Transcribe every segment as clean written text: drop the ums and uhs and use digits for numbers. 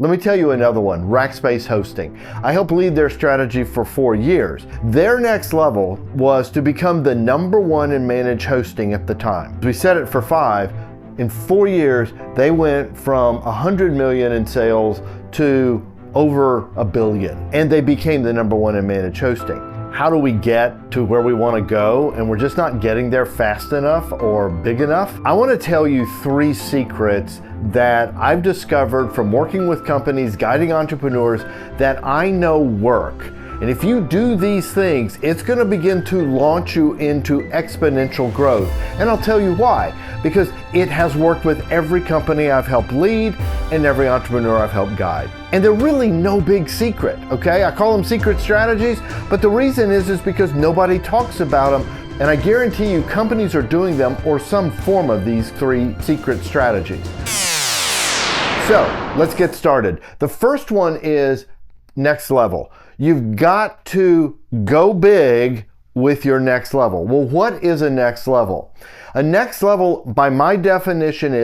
Let me tell you another one, Rackspace Hosting. I helped lead their strategy for 4 years. Their next level was to become the #1 in managed hosting at the time. We set it for 5. In 4 years, they went from 100 million in sales to over $1 billion, and they became the #1 in managed hosting. How do we get to where we want to go and we're just not getting there fast enough or big enough? I want to tell you 3 secrets that I've discovered from working with companies, guiding entrepreneurs, that I know work. And if you do these things, it's going to begin to launch you into exponential growth. And I'll tell you why. Because it has worked with every company I've helped lead and every entrepreneur I've helped guide. And they're really no big secret, okay? I call them secret strategies, but the reason is because nobody talks about them. And I guarantee you companies are doing them or some form of these 3 secret strategies. So let's get started. The first one is next level. You've got to go big with your next level. Well, what is a next level? A next level, by my definition,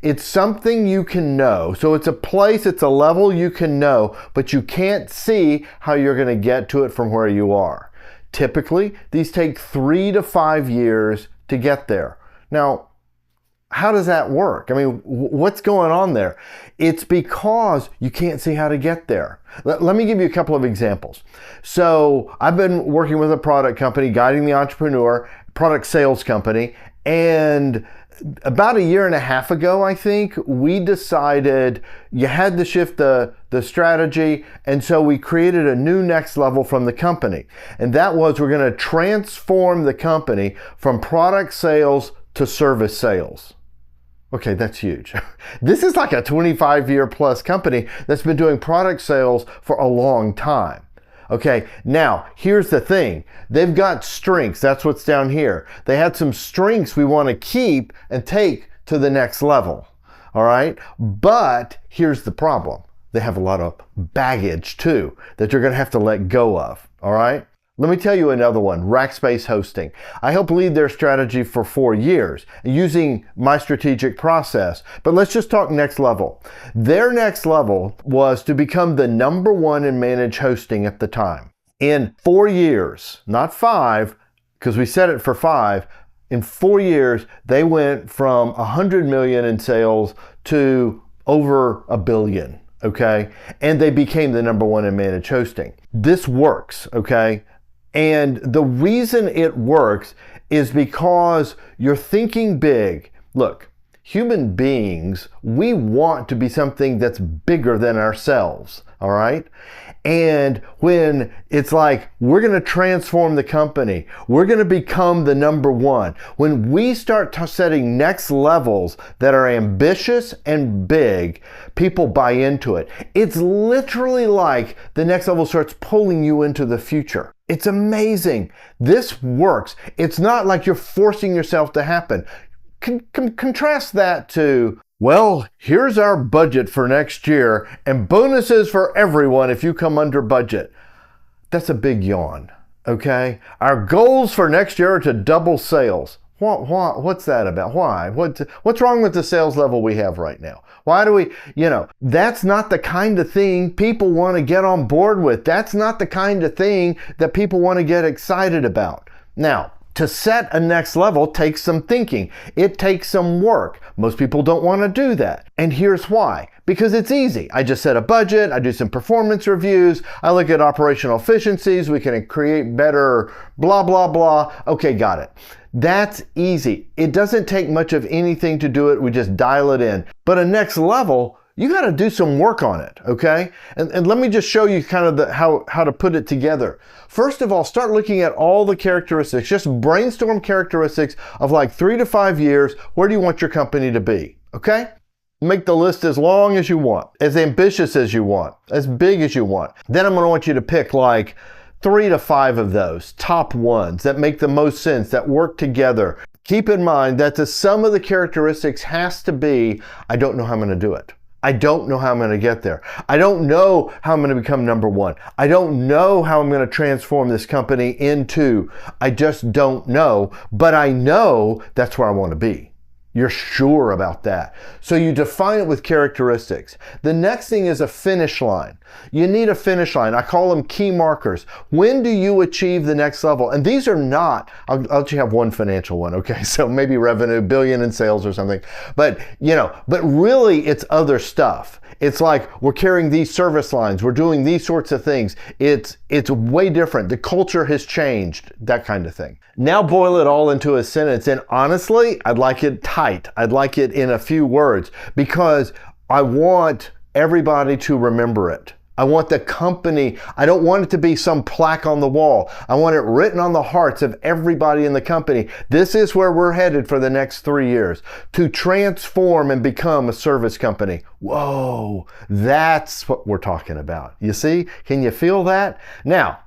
it's something you can know. So it's a place, it's a level you can know, but you can't see how you're going to get to it from where you are. Typically, these take 3 to 5 years to get there. Now, how does that work? I mean, what's going on there? It's because you can't see how to get there. Let me give you a couple of examples. So I've been working with a product company, guiding the entrepreneur, product sales company, and about 1.5 years ago, I think, we decided you had to shift the strategy, and so we created a new next level from the company. And that was, we're going to transform the company from product sales to service sales. Okay, that's huge. This is like a 25-year plus company that's been doing product sales for a long time. Okay, now here's the thing. They've got strengths. That's what's down here. They had some strengths we want to keep and take to the next level. All right, but here's the problem. They have a lot of baggage too that you're going to have to let go of. All right. Let me tell you another one, Rackspace Hosting. I helped lead their strategy for 4 years using my strategic process. But let's just talk next level. Their next level was to become the #1 in managed hosting at the time. In 4 years, not 5, because we set it for 5, in 4 years, they went from 100 million in sales to over $1 billion, okay? And they became the #1 in managed hosting. This works, okay? And the reason it works is because you're thinking big. Look, human beings, we want to be something that's bigger than ourselves, all right? And when it's like, we're going to transform the company, we're going to become the #1. When we start setting next levels that are ambitious and big, people buy into it. It's literally like the next level starts pulling you into the future. It's amazing. This works. It's not like you're forcing yourself to happen. Contrast that to, well, here's our budget for next year and bonuses for everyone if you come under budget. That's a big yawn, okay? Our goals for next year are to double sales. What's that about? Why? What's wrong with the sales level we have right now? Why do we, that's not the kind of thing people want to get on board with. That's not the kind of thing that people want to get excited about. Now, to set a next level takes some thinking. It takes some work. Most people don't want to do that. And here's why. Because it's easy. I just set a budget, I do some performance reviews, I look at operational efficiencies, we can create better blah, blah, blah. Okay, got it. That's easy. It doesn't take much of anything to do it. We just dial it in. But a next level, you got to do some work on it, okay? And let me just show you kind of how to put it together. First of all, start looking at all the characteristics. Just brainstorm characteristics of like 3 to 5 years. Where do you want your company to be, okay? Make the list as long as you want, as ambitious as you want, as big as you want. Then I'm going to want you to pick like 3 to 5 of those top ones that make the most sense, that work together. Keep in mind that the sum of the characteristics has to be, I don't know how I'm going to do it. I don't know how I'm going to get there. I don't know how I'm going to become #1. I don't know how I'm going to transform this company into, I just don't know, but I know that's where I want to be. You're sure about that. So you define it with characteristics. The next thing is a finish line. You need a finish line. I call them key markers. When do you achieve the next level? And these are not, I'll let you have one financial one, okay? So maybe revenue, billion in sales or something. But, but really it's other stuff. It's like we're carrying these service lines. We're doing these sorts of things. It's way different. The culture has changed, that kind of thing. Now boil it all into a sentence. And honestly, I'd like it tight. I'd like it in a few words because I want everybody to remember it. I want the company, I don't want it to be some plaque on the wall. I want it written on the hearts of everybody in the company. This is where we're headed for the next 3 years, to transform and become a service company. Whoa, that's what we're talking about. You see? Can you feel that? Now,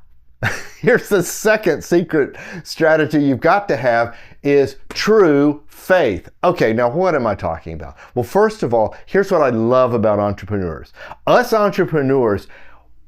here's the second secret strategy you've got to have is true faith. Okay, now what am I talking about? Well, first of all, here's what I love about entrepreneurs. Us entrepreneurs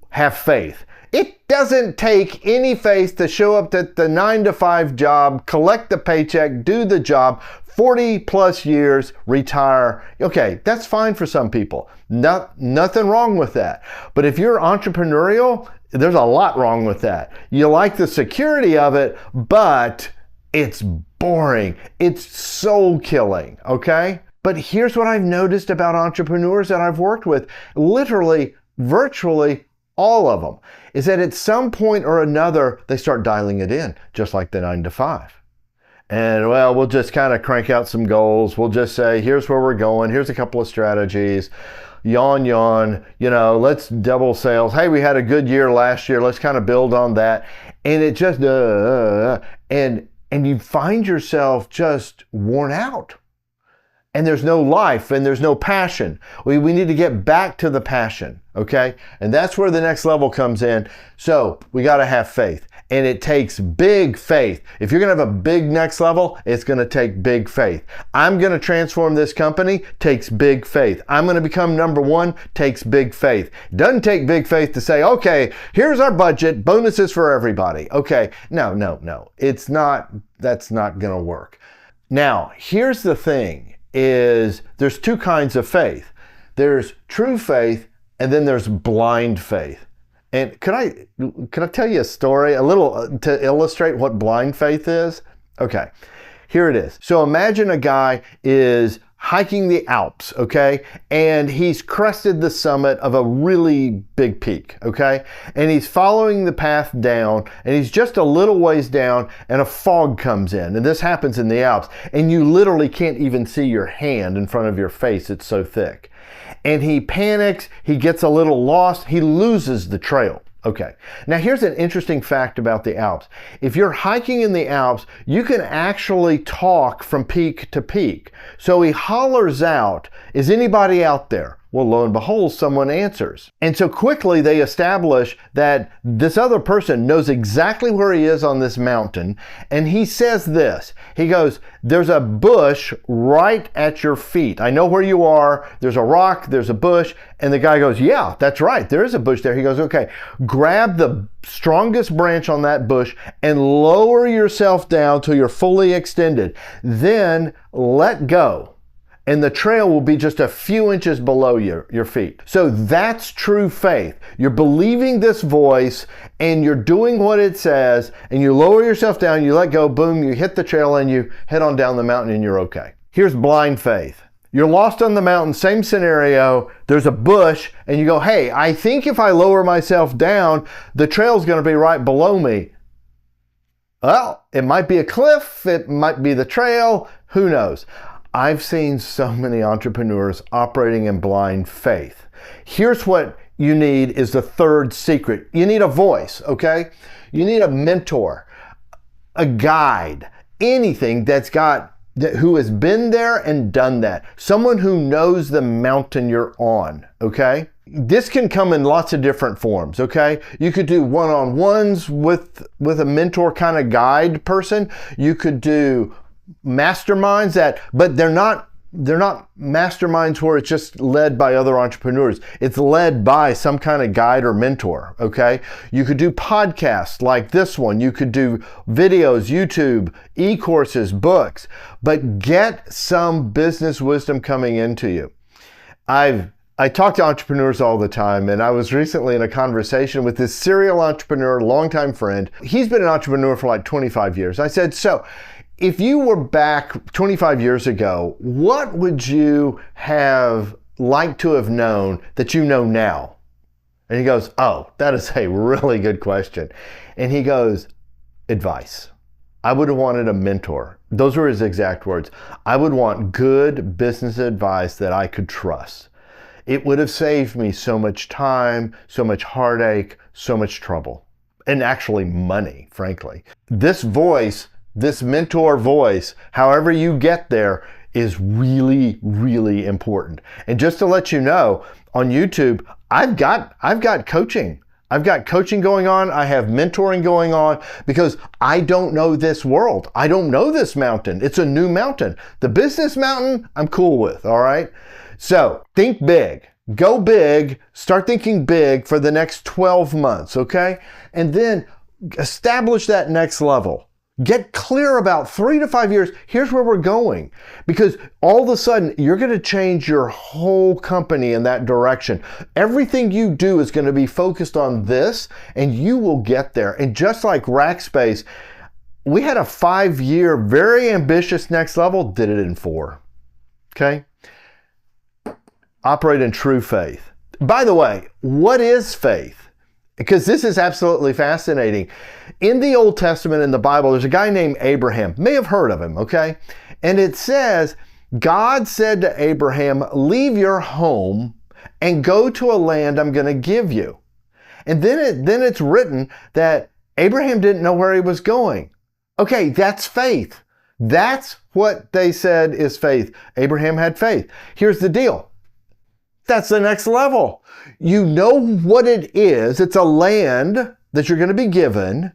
have faith. It doesn't take any faith to show up at the 9-to-5 job, collect the paycheck, do the job, 40 plus years, retire. Okay, that's fine for some people. Nothing wrong with that. But if you're entrepreneurial, there's a lot wrong with that. You like the security of it, but it's boring. It's soul killing, okay? But here's what I've noticed about entrepreneurs that I've worked with, literally, virtually all of them, is that at some point or another, they start dialing it in, just like the 9-to-5. And well, we'll just kind of crank out some goals. We'll just say, here's where we're going. Here's a couple of strategies. Yawn, let's double sales. Hey, we had a good year last year. Let's kind of build on that. And it just, and you find yourself just worn out. And there's no life and there's no passion. We need to get back to the passion, okay? And that's where the next level comes in. So we got to have faith. And it takes big faith. If you're going to have a big next level, it's going to take big faith. I'm going to transform this company, takes big faith. I'm going to become number one, takes big faith. It doesn't take big faith to say, okay, here's our budget, bonuses for everybody. Okay, no. It's not, that's not going to work. Now, here's the thing is there's two kinds of faith. There's true faith and then there's blind faith. And can I tell you a story, a little to illustrate what blind faith is? Okay, here it is. So imagine a guy is hiking the Alps, okay? And he's crested the summit of a really big peak, okay? And he's following the path down and he's just a little ways down and a fog comes in. And this happens in the Alps and you literally can't even see your hand in front of your face. It's so thick. And he panics, he gets a little lost, he loses the trail. Okay, now here's an interesting fact about the Alps. If you're hiking in the Alps, you can actually talk from peak to peak. So he hollers out, is anybody out there? Well, lo and behold, someone answers. And so quickly they establish that this other person knows exactly where he is on this mountain. And he says this, he goes, there's a bush right at your feet. I know where you are. There's a rock, there's a bush. And the guy goes, yeah, that's right. There is a bush there. He goes, okay, grab the strongest branch on that bush and lower yourself down till you're fully extended. Then let go. And the trail will be just a few inches below your feet. So that's true faith. You're believing this voice and you're doing what it says and you lower yourself down, you let go, boom, you hit the trail and you head on down the mountain and you're okay. Here's blind faith. You're lost on the mountain, same scenario, there's a bush and you go, hey, I think if I lower myself down, the trail's gonna be right below me. Well, it might be a cliff, it might be the trail, who knows? I've seen so many entrepreneurs operating in blind faith. Here's what you need is the third secret. You need a voice, okay? You need a mentor, a guide, anything who has been there and done that. Someone who knows the mountain you're on, okay? This can come in lots of different forms, okay? You could do one-on-ones with a mentor kind of guide person. You could do masterminds but they're not masterminds where it's just led by other entrepreneurs. It's led by some kind of guide or mentor, okay? You could do podcasts like this one. You could do videos, YouTube, e-courses, books, but get some business wisdom coming into you. I talk to entrepreneurs all the time, and I was recently in a conversation with this serial entrepreneur, longtime friend. He's been an entrepreneur for like 25 years. I said, so if you were back 25 years ago, what would you have liked to have known that you know now? And he goes, oh, that is a really good question. And he goes, advice. I would have wanted a mentor. Those were his exact words. I would want good business advice that I could trust. It would have saved me so much time, so much heartache, so much trouble, and actually money, frankly. This voice, this mentor voice, however you get there, is really, really important. And just to let you know, on YouTube, I've got coaching. I've got coaching going on. I have mentoring going on because I don't know this world. I don't know this mountain. It's a new mountain. The business mountain, I'm cool with, all right? So think big. Go big. Start thinking big for the next 12 months, okay? And then establish that next level. Get clear about 3 to 5 years. Here's where we're going. Because all of a sudden, you're going to change your whole company in that direction. Everything you do is going to be focused on this, and you will get there. And just like Rackspace, we had a 5-year, very ambitious next level, did it in 4. Okay? Operate in true faith. By the way, what is faith? Because this is absolutely fascinating. In the Old Testament, in the Bible, there's a guy named Abraham. May have heard of him, okay? And it says, God said to Abraham, leave your home and go to a land I'm going to give you. And then it's written that Abraham didn't know where he was going. Okay, that's faith. That's what they said is faith. Abraham had faith. Here's the deal. That's the next level. You know what it is. It's a land that you're going to be given,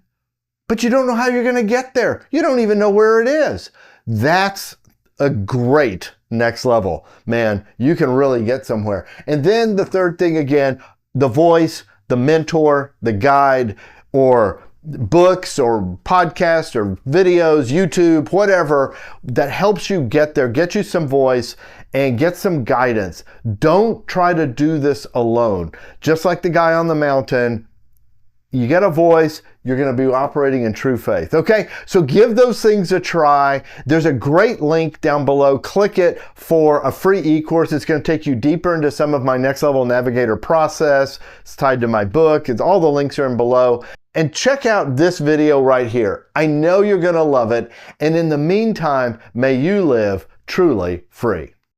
but you don't know how you're going to get there. You don't even know where it is. That's a great next level. Man, you can really get somewhere. And then the third thing again, the voice, the mentor, the guide, or books or podcasts or videos, YouTube, whatever that helps you get there, get you some voice and get some guidance. Don't try to do this alone. Just like the guy on the mountain, you get a voice, you're going to be operating in true faith. Okay, so give those things a try. There's a great link down below. Click it for a free e-course. It's going to take you deeper into some of my Next Level Navigator process. It's tied to my book. All the links are in below. And check out this video right here. I know you're going to love it. And in the meantime, may you live truly free.